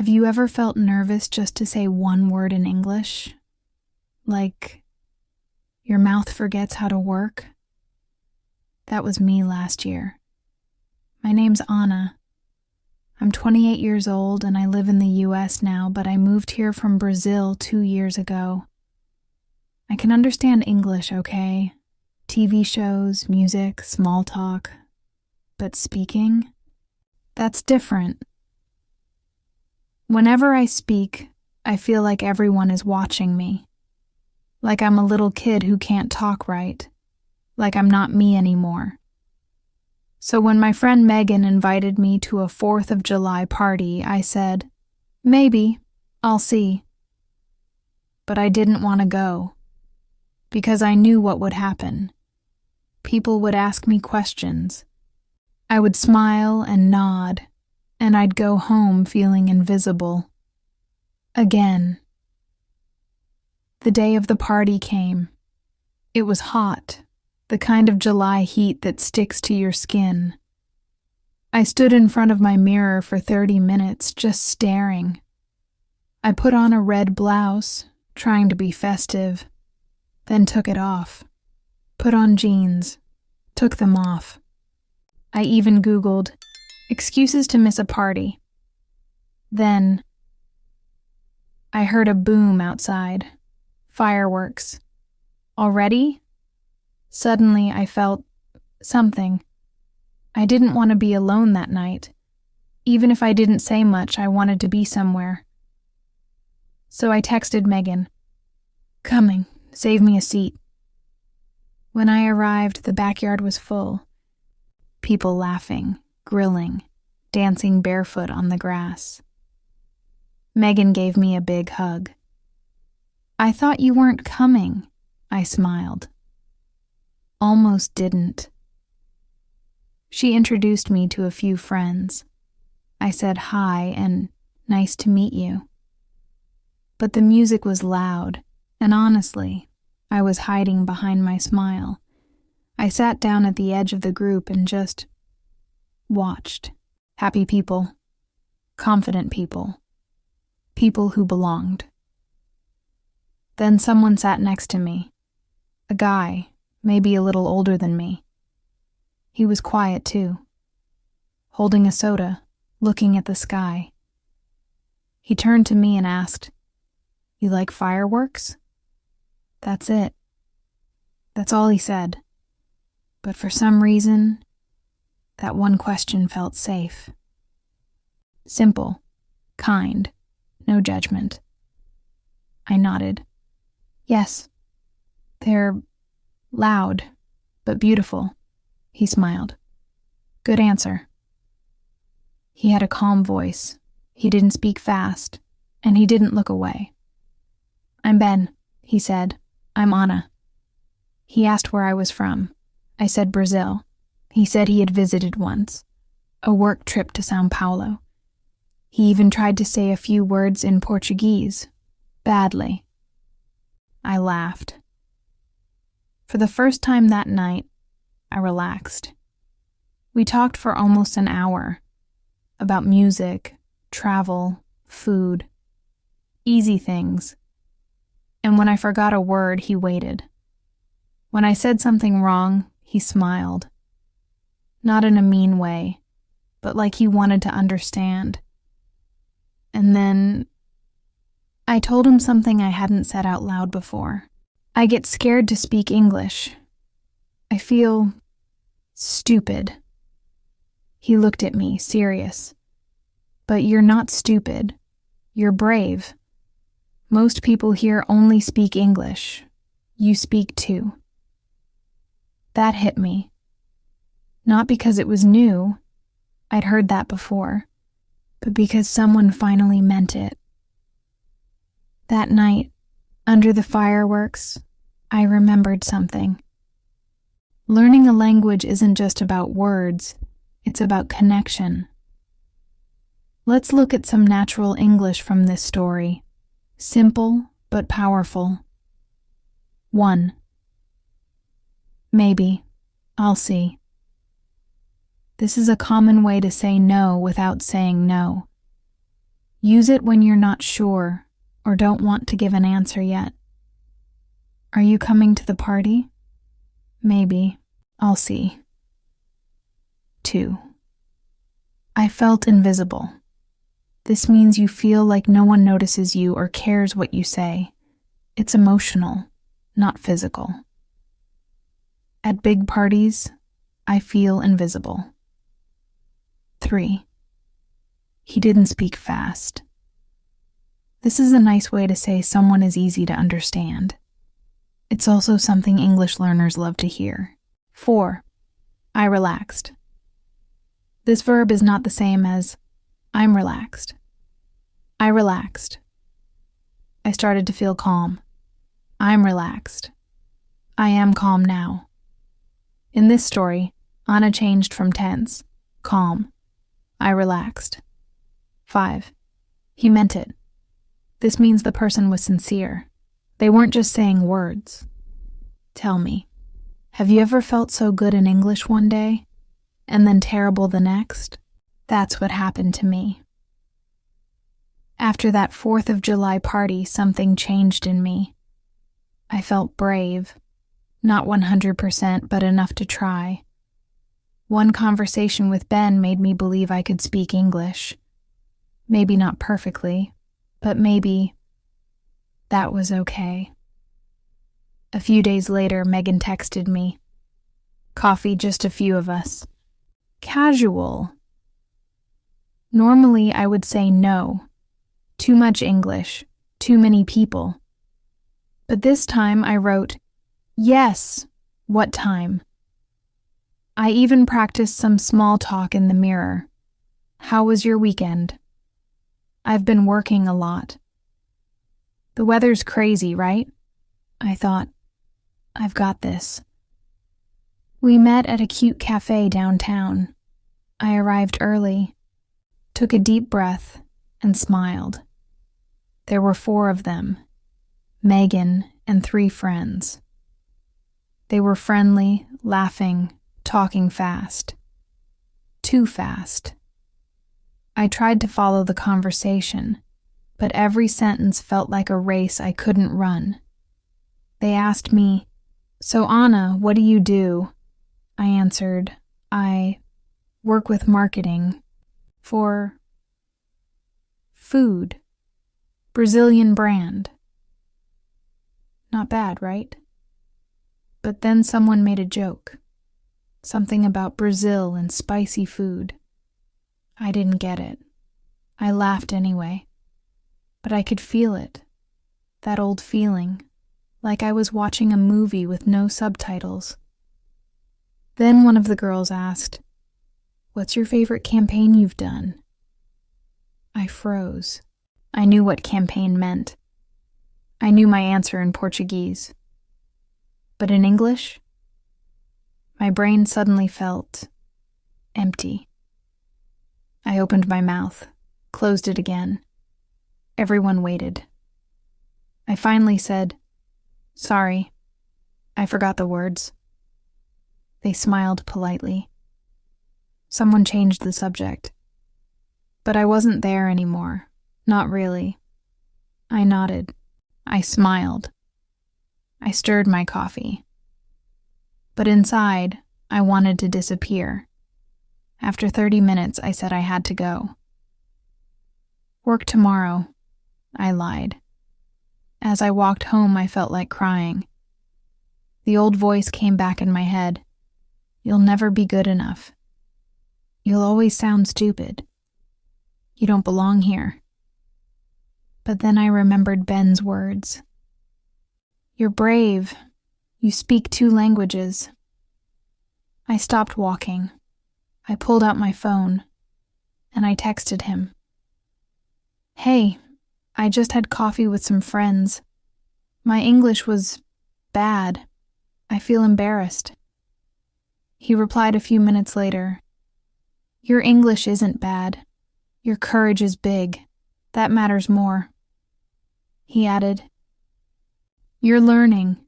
Have you ever felt nervous just to say one word in English? Like your mouth forgets how to work? That was me last year. My name's Anna. I'm 28 years old and I live in the US now, but I moved here from Brazil 2 years ago. I can understand English, okay? TV shows, music, small talk. But speaking? That's different. Whenever I speak, I feel like everyone is watching me. Like I'm a little kid who can't talk right. Like I'm not me anymore. So when my friend Megan invited me to a 4th of July party, I said, maybe, I'll see. But I didn't want to go, because I knew what would happen. People would ask me questions. I would smile and nod, and I'd go home feeling invisible. Again. The day of the party came. It was hot, the kind of July heat that sticks to your skin. I stood in front of my mirror for 30 minutes, just staring. I put on a red blouse, trying to be festive, then took it off. Put on jeans, took them off. I even Googled excuses to miss a party. Then I heard a boom outside. Fireworks. Already? Suddenly I felt something. I didn't want to be alone that night. Even if I didn't say much, I wanted to be somewhere. So I texted Megan. Coming, save me a seat. When I arrived, the backyard was full. People laughing, grilling, dancing barefoot on the grass. Megan gave me a big hug. I thought you weren't coming, I smiled. Almost didn't. She introduced me to a few friends. I said hi and nice to meet you. But the music was loud, and honestly, I was hiding behind my smile. I sat down at the edge of the group and just watched. Happy people, confident people, people who belonged. Then someone sat next to me. A guy, maybe a little older than me. He was quiet too, holding a soda, looking at the sky. He turned to me and asked, "You like fireworks?" That's it. That's all he said. But for some reason, that one question felt safe. Simple, kind, no judgment. I nodded. Yes, they're loud, but beautiful, he smiled. Good answer. He had a calm voice. He didn't speak fast, and he didn't look away. I'm Ben, he said. I'm Anna. He asked where I was from. I said Brazil. He said he had visited once. A work trip to São Paulo. He even tried to say a few words in Portuguese. Badly. I laughed. For the first time that night, I relaxed. We talked for almost an hour. About music, travel, food. Easy things. And when I forgot a word, he waited. When I said something wrong, he smiled. Not in a mean way, but like he wanted to understand. And then I told him something I hadn't said out loud before. I get scared to speak English. I feel stupid. He looked at me, serious. But you're not stupid. You're brave. Most people here only speak English. You speak too. That hit me. Not because it was new, I'd heard that before, but because someone finally meant it. That night, under the fireworks, I remembered something. Learning a language isn't just about words, it's about connection. Let's look at some natural English from this story. Simple but powerful. 1. Maybe. I'll see. This is a common way to say no without saying no. Use it when you're not sure or don't want to give an answer yet. Are you coming to the party? Maybe. I'll see. 2. I felt invisible. This means you feel like no one notices you or cares what you say. It's emotional, not physical. At big parties, I feel invisible. 3. He didn't speak fast. This is a nice way to say someone is easy to understand. It's also something English learners love to hear. 4. I relaxed. This verb is not the same as I'm relaxed. I relaxed. I started to feel calm. I'm relaxed. I am calm now. In this story, Anna changed from tense, calm. I relaxed. 5. He meant it. This means the person was sincere. They weren't just saying words. Tell me, have you ever felt so good in English one day, and then terrible the next? That's what happened to me. After that 4th of July party, something changed in me. I felt brave. Not 100%, but enough to try. One conversation with Ben made me believe I could speak English. Maybe not perfectly, but maybe that was okay. A few days later, Megan texted me. Coffee, just a few of us. Casual. Normally, I would say no. Too much English. Too many people. But this time I wrote, yes, what time? I even practiced some small talk in the mirror. How was your weekend? I've been working a lot. The weather's crazy, right? I thought, I've got this. We met at a cute cafe downtown. I arrived early, took a deep breath, and smiled. There were 4 of them, Megan and 3 friends. They were friendly, laughing, talking fast. Too fast. I tried to follow the conversation, but every sentence felt like a race I couldn't run. They asked me, "So Anna, what do you do?" I answered, "I work with marketing for food, Brazilian brand." Not bad, right? But then someone made a joke. Something about Brazil and spicy food. I didn't get it. I laughed anyway. But I could feel it. That old feeling, like I was watching a movie with no subtitles. Then one of the girls asked, "What's your favorite campaign you've done?" I froze. I knew what campaign meant. I knew my answer in Portuguese. But in English, my brain suddenly felt empty. I opened my mouth, closed it again. Everyone waited. I finally said, "Sorry, I forgot the words." They smiled politely. Someone changed the subject. But I wasn't there anymore. Not really. I nodded. I smiled. I stirred my coffee. But inside, I wanted to disappear. After 30 minutes, I said I had to go. "Work tomorrow," I lied. As I walked home, I felt like crying. The old voice came back in my head. "You'll never be good enough. You'll always sound stupid. You don't belong here." But then I remembered Ben's words. "You're brave. You speak 2 languages." I stopped walking. I pulled out my phone, and I texted him. "Hey, I just had coffee with some friends. My English was bad. I feel embarrassed." He replied a few minutes later, "Your English isn't bad. Your courage is big. That matters more." He added, "You're learning.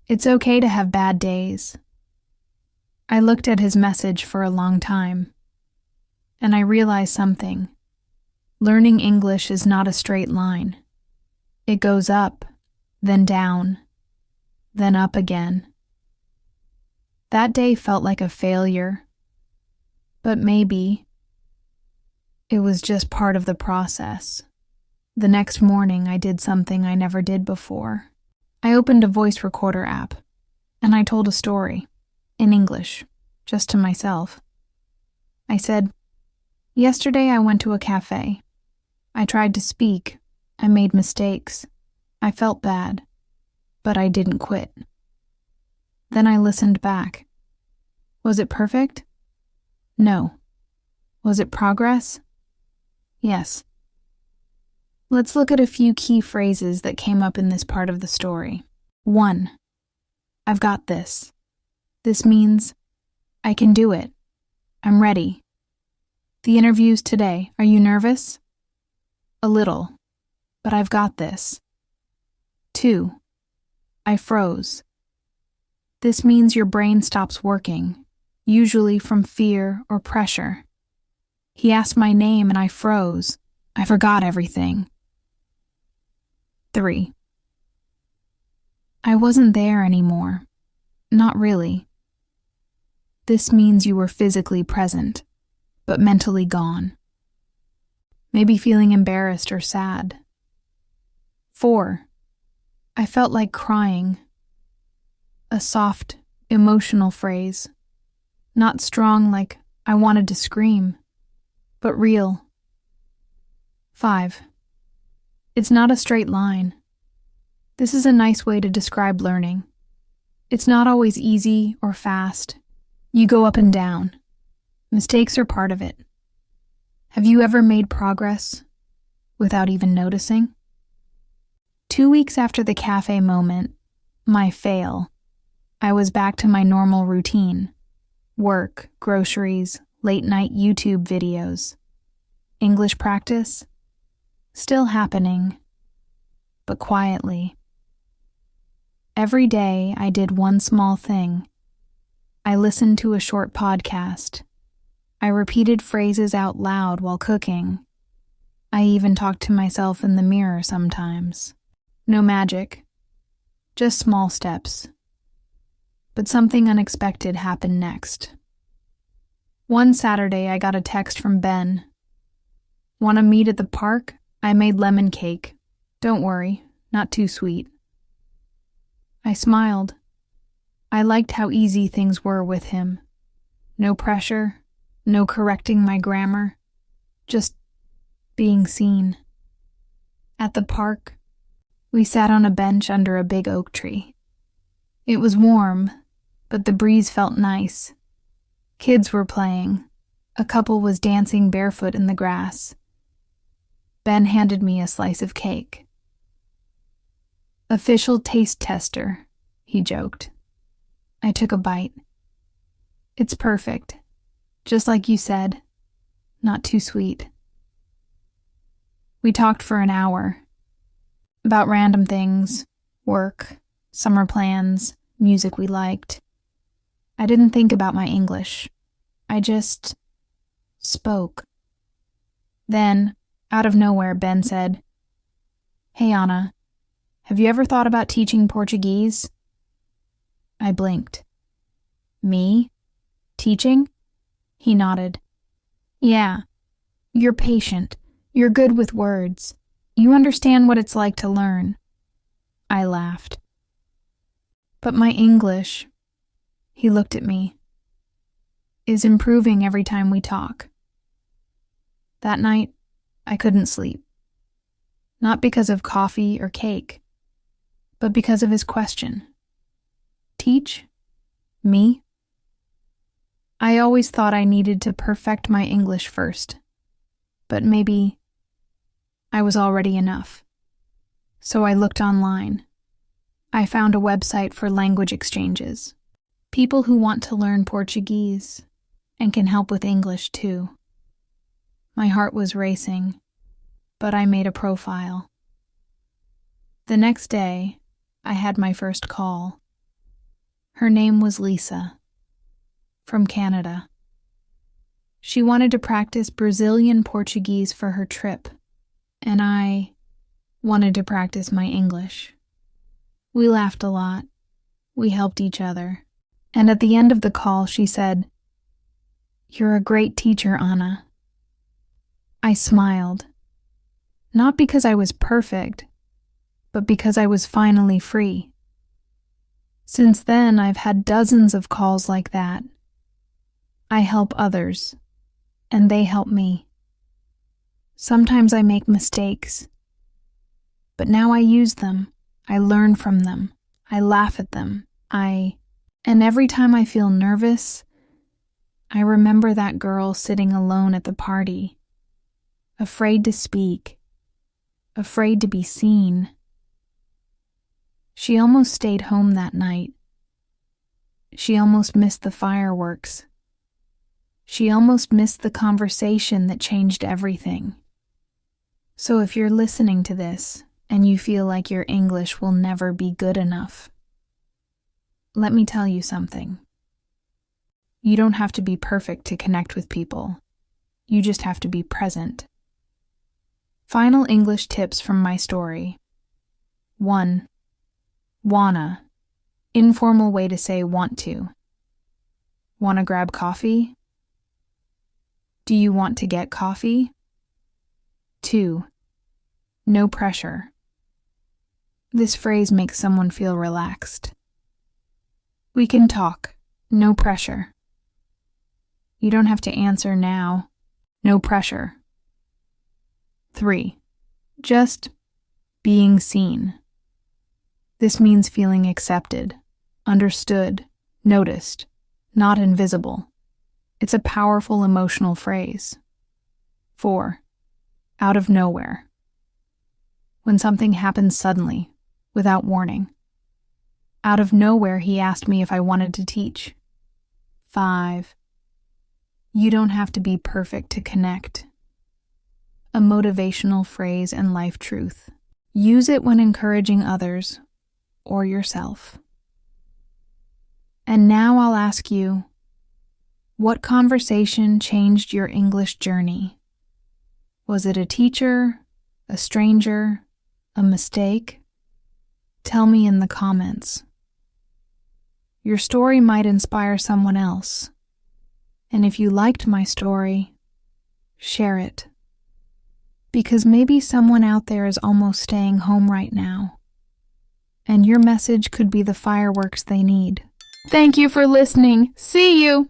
It's okay to have bad days." I looked at his message for a long time, and I realized something. Learning English is not a straight line. It goes up, then down, then up again. That day felt like a failure, but maybe it was just part of the process. The next morning, I did something I never did before. I opened a voice recorder app, and I told a story, in English, just to myself. I said, "Yesterday I went to a cafe. I tried to speak. I made mistakes. I felt bad, but I didn't quit." Then I listened back. Was it perfect? No. Was it progress? Yes. Let's look at a few key phrases that came up in this part of the story. 1. I've got this. This means I can do it. I'm ready. The interview's today. Are you nervous? A little, but I've got this. 2. I froze. This means your brain stops working, usually from fear or pressure. He asked my name and I froze. I forgot everything. 3. I wasn't there anymore. Not really. This means you were physically present, but mentally gone. Maybe feeling embarrassed or sad. 4. I felt like crying. A soft, emotional phrase. Not strong like I wanted to scream, but real. 5. It's not a straight line. This is a nice way to describe learning. It's not always easy or fast. You go up and down. Mistakes are part of it. Have you ever made progress without even noticing? 2 weeks after the cafe moment, my fail, I was back to my normal routine. Work, groceries, late-night YouTube videos. English practice? Still happening, but quietly. Every day I did one small thing. I listened to a short podcast. I repeated phrases out loud while cooking. I even talked to myself in the mirror sometimes. No magic, just small steps. But something unexpected happened next. One Saturday, I got a text from Ben. "Want to meet at the park? I made lemon cake. Don't worry, not too sweet." I smiled. I liked how easy things were with him. No pressure, no correcting my grammar, just being seen. At the park, we sat on a bench under a big oak tree. It was warm, but the breeze felt nice. Kids were playing. A couple was dancing barefoot in the grass. Ben handed me a slice of cake. "Official taste tester," he joked. I took a bite. It's perfect. Just like you said. Not too sweet. We talked for an hour. About random things, work, summer plans, music we liked. I didn't think about my English. I just spoke. Then, out of nowhere, Ben said, "Hey Anna, have you ever thought about teaching Portuguese?" I blinked. "Me? Teaching?" He nodded. "Yeah. You're patient. You're good with words. You understand what it's like to learn." I laughed. "But my English," he looked at me, "is improving every time we talk." That night, I couldn't sleep. Not because of coffee or cake, but because of his question. Teach? Me? I always thought I needed to perfect my English first, but maybe I was already enough. So I looked online. I found a website for language exchanges. People who want to learn Portuguese and can help with English too. My heart was racing, but I made a profile. The next day, I had my first call. Her name was Lisa, from Canada. She wanted to practice Brazilian Portuguese for her trip, and I wanted to practice my English. We laughed a lot. We helped each other. And at the end of the call, she said, "You're a great teacher, Anna." I smiled, not because I was perfect, but because I was finally free. Since then, I've had dozens of calls like that. I help others, and they help me. Sometimes I make mistakes, but now I use them. I learn from them. I laugh at them. And every time I feel nervous, I remember that girl sitting alone at the party, afraid to speak, afraid to be seen. She almost stayed home that night. She almost missed the fireworks. She almost missed the conversation that changed everything. So if you're listening to this and you feel like your English will never be good enough, let me tell you something. You don't have to be perfect to connect with people. You just have to be present. Final English tips from my story. 1. Wanna. Informal way to say want to. Wanna grab coffee? Do you want to get coffee? 2. No pressure. This phrase makes someone feel relaxed. We can talk. No pressure. You don't have to answer now. No pressure. 3. Just being seen. This means feeling accepted, understood, noticed, not invisible. It's a powerful emotional phrase. 4. Out of nowhere. When something happens suddenly, without warning. Out of nowhere, he asked me if I wanted to teach. 5. You don't have to be perfect to connect. A motivational phrase and life truth. Use it when encouraging others or yourself. And now I'll ask you, what conversation changed your English journey? Was it a teacher, a stranger, a mistake? Tell me in the comments. Your story might inspire someone else. And if you liked my story, share it. Because maybe someone out there is almost staying home right now, and your message could be the fireworks they need. Thank you for listening. See you!